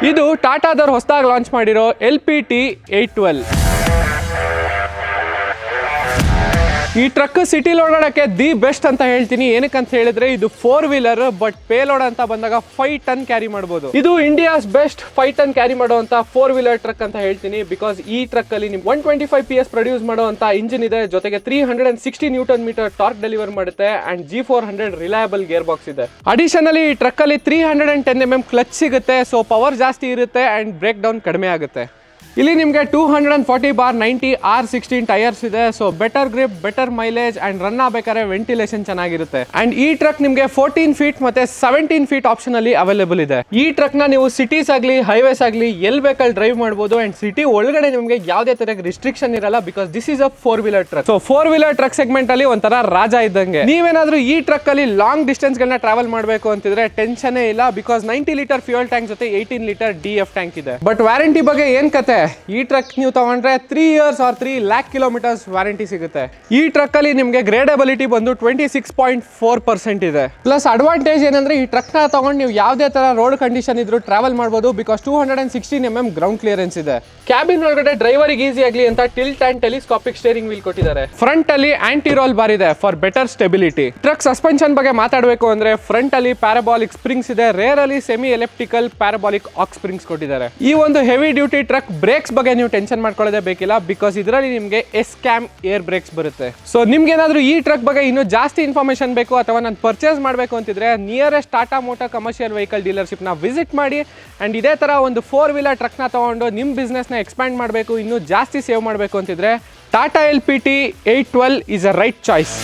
ಇದು ಟಾಟಾದವ್ರು ಹೊಸದಾಗಿ ಲಾಂಚ್ ಮಾಡಿರೋ LPT 812. ಈ ಟ್ರಕ್ ಸಿಟಿ ಓಡಾಡಕ್ಕೆ ದಿ ಬೆಸ್ಟ್ ಅಂತ ಹೇಳ್ತೀನಿ. ಏನಕ್ಕಂತ ಹೇಳಿದ್ರೆ ಇದು 4 ವೀಲರ್ ಬಟ್ ಪೇಲೋಡ್ ಅಂತ ಬಂದಾಗ 5 ಟನ್ ಕ್ಯಾರಿ ಮಾಡಬಹುದು. ಇದು ಇಂಡಿಯಾಸ್ ಬೆಸ್ಟ್ 5 ಟನ್ ಕ್ಯಾರಿ ಮಾಡುವಂತ 4 ವೀಲರ್ ಟ್ರಕ್ ಅಂತ ಹೇಳ್ತೀನಿ. ಬಿಕಾಸ್ ಈ ಟ್ರಕ್ ಅಲ್ಲಿ ನಿಮ್ಗೆ 125 PS ಪ್ರೊಡ್ಯೂಸ್ ಮಾಡುವಂತ ಇಂಜಿನ್ ಇದೆ, ಜೊತೆಗೆ 360 ನ್ಯೂಟನ್ ಮೀಟರ್ ಟಾರ್ಕ್ ಡೆಲಿವರ್ ಮಾಡುತ್ತೆ and G400 reliable gear box ಇದೆ. ಅಡಿಷನಲಿ ಈ ಟ್ರಕ್ ಅಲ್ಲಿ 310 mm ಕ್ಲಚ್ ಸಿಗುತ್ತೆ, ಸೊ ಪವರ್ ಜಾಸ್ತಿ ಇರುತ್ತೆ ಅಂಡ್ ಬ್ರೇಕ್ ಡೌನ್ ಕಡಿಮೆ ಆಗುತ್ತೆ. ಇಲ್ಲಿ ನಿಮಗೆ 240/90 R16 ಟೈರ್ಸ್ ಇದೆ, so better grip, better mileage and run ಆಗಬೇಕಾದ್ರೆ ವೆಂಟಿಲೇಷನ್ ಚೆನ್ನಾಗಿರುತ್ತೆ. ಅಂಡ್ ಈ ಟ್ರಕ್ ನಿಮಗೆ 14 ಫೀಟ್ ಮತ್ತೆ 17 ಫೀಟ್ ಆಪ್ಷನ್ ಅಲ್ಲಿ ಅವೈಲೇಬಲ್ ಇದೆ. ಈ ಟ್ರಕ್ ನ ನೀವು ಸಿಟೀಸ್ ಆಗಲಿ ಹೈವೇಸ್ ಆಗಲಿ ಎಲ್ಲಿ ಬೇಕಲ್ಲಿ ಡ್ರೈವ್ ಮಾಡಬಹುದು ಅಂಡ್ ಸಿಟಿ ಒಳಗಡೆ ನಿಮಗೆ ಯಾವುದೇ ತರ ರಿಸ್ಟ್ರಿಕ್ಷನ್ ಇರಲ್ಲ. Because this is a 4 wheeler truck. So 4 wheeler truck segment ಅಲ್ಲಿ ಒಂಥರ ರಾಜ ಇದ್ದಂಗೆ. ನೀವೇನಾದ್ರೂ ಈ ಟ್ರಕ್ ಅಲ್ಲಿ ಲಾಂಗ್ ಡಿಸ್ಟೆನ್ಸ್ ಗಳನ್ನ ಟ್ರಾವೆಲ್ ಮಾಡಬೇಕು ಅಂತಿದ್ರೆ ಟೆನ್ಷನ್ ಇಲ್ಲ. ಬಿಕಾಸ್ 90 ಲೀಟರ್ ಫ್ಯೂಯಲ್ ಟ್ಯಾಂಕ್ ಜೊತೆ 18 ಲೀಟರ್ DF ಟ್ಯಾಂಕ್ ಇದೆ. ಬಟ್ ವ್ಯಾರಂಟಿ ಬಗ್ಗೆ ಏನ್ ಕತೆ, ಈ ಟ್ರಕ್ ನೀವು ತಗೊಂಡ್ರೆ 3 years or 3 lakh kilometers warranty ಸಿಗುತ್ತೆ. ಈ ಟ್ರಕ್ ಅಲ್ಲಿ ನಿಮಗೆ ಗ್ರೇಡಬಿಲಿಟಿ ಬಂದು 26.4% ಇದೆ. ಪ್ಲಸ್ ಅಡ್ವಾಂಟೇಜ್ ಏನಂದ್ರೆ ಈ ಟ್ರಕ್ ನ ತಗೊಂಡು ನೀವು ಯಾವುದೇ ತರ ರೋಡ್ ಕಂಡೀಷನ್ ಇದ್ರು ಟ್ರಾವೆಲ್ ಮಾಡಬಹುದು. ಬಿಕಾಸ್ 216 mm ಗ್ರೌಂಡ್ ಕ್ಲಿಯರೆನ್ಸ್ ಇದೆ. ಕ್ಯಾಬಿನ್ ಒಳಗಡೆ ಡ್ರೈವರಿಗೆ ಈಸಿ ಆಗಲಿ ಅಂತ tilt and telescopic steering wheel ಕೊಟ್ಟಿದ್ದಾರೆ. ಫ್ರಂಟ್ ಅಲ್ಲಿ ಆಂಟಿ ರೋಲ್ ಬಾರ್ ಇದೆ for better stability. Truck suspension ಬಗ್ಗೆ ಮಾತಾಡಬೇಕು ಅಂದ್ರೆ ಫ್ರಂಟ್ ಅಲ್ಲಿ ಪ್ಯಾರಾಬಾಲಿಕ್ ಸ್ಪ್ರಿಂಗ್ಸ್ ಇದೆ, ರೇರ್ ಅಲ್ಲಿ ಸೆಮಿ ಎಲೆಕ್ಟ್ರಿಕಲ್ ಪ್ಯಾರಾಬಾಲಿಕ್ ಆಕ್ ಸ್ಪ್ರಿಂಗ್ಸ್ ಕೊಟ್ಟಿದ್ದಾರೆ. ಈ ಒಂದು ಹೆವಿ ಡ್ಯೂಟಿ ಟ್ರಕ್ ಬ್ರೇಕ್ಸ್ ಬಗ್ಗೆ ನೀವು ಟೆನ್ಷನ್ ಮಾಡ್ಕೊಳ್ಳೋದೇ ಬೇಕಿಲ್ಲ. ಬಿಕಾಸ್ ಇದರಲ್ಲಿ ನಿಮಗೆ SCAM ಏರ್ ಬ್ರೇಕ್ಸ್ ಬರುತ್ತೆ. ಸೊ ನಿಮ್ಗೆ ಏನಾದ್ರೂ ಈ ಟ್ರಕ್ ಬಗ್ಗೆ ಇನ್ನೂ ಜಾಸ್ತಿ ಇನ್ಫಾರ್ಮೇಶನ್ ಬೇಕು ಅಥವಾ ನಾನು ಪರ್ಚೇಸ್ ಮಾಡಬೇಕು ಅಂತಿದ್ರೆ nearest Tata motor commercial vehicle dealership ನ ವಿಸಿಟ್ ಮಾಡಿ ಅಂಡ್ ಇದೇ ತರ ಒಂದು 4 ವೀಲರ್ ಟ್ರಕ್ ನ ತಗೊಂಡು ನಿಮ್ಮ ಬಿಸ್ನೆಸ್ ನ ಎಕ್ಸ್ಪ್ಯಾಂಡ್ ಮಾಡಬೇಕು, ಇನ್ನೂ ಜಾಸ್ತಿ ಸೇವ್ ಮಾಡಬೇಕು ಅಂತಿದ್ರೆ Tata LPT 812 is a right choice.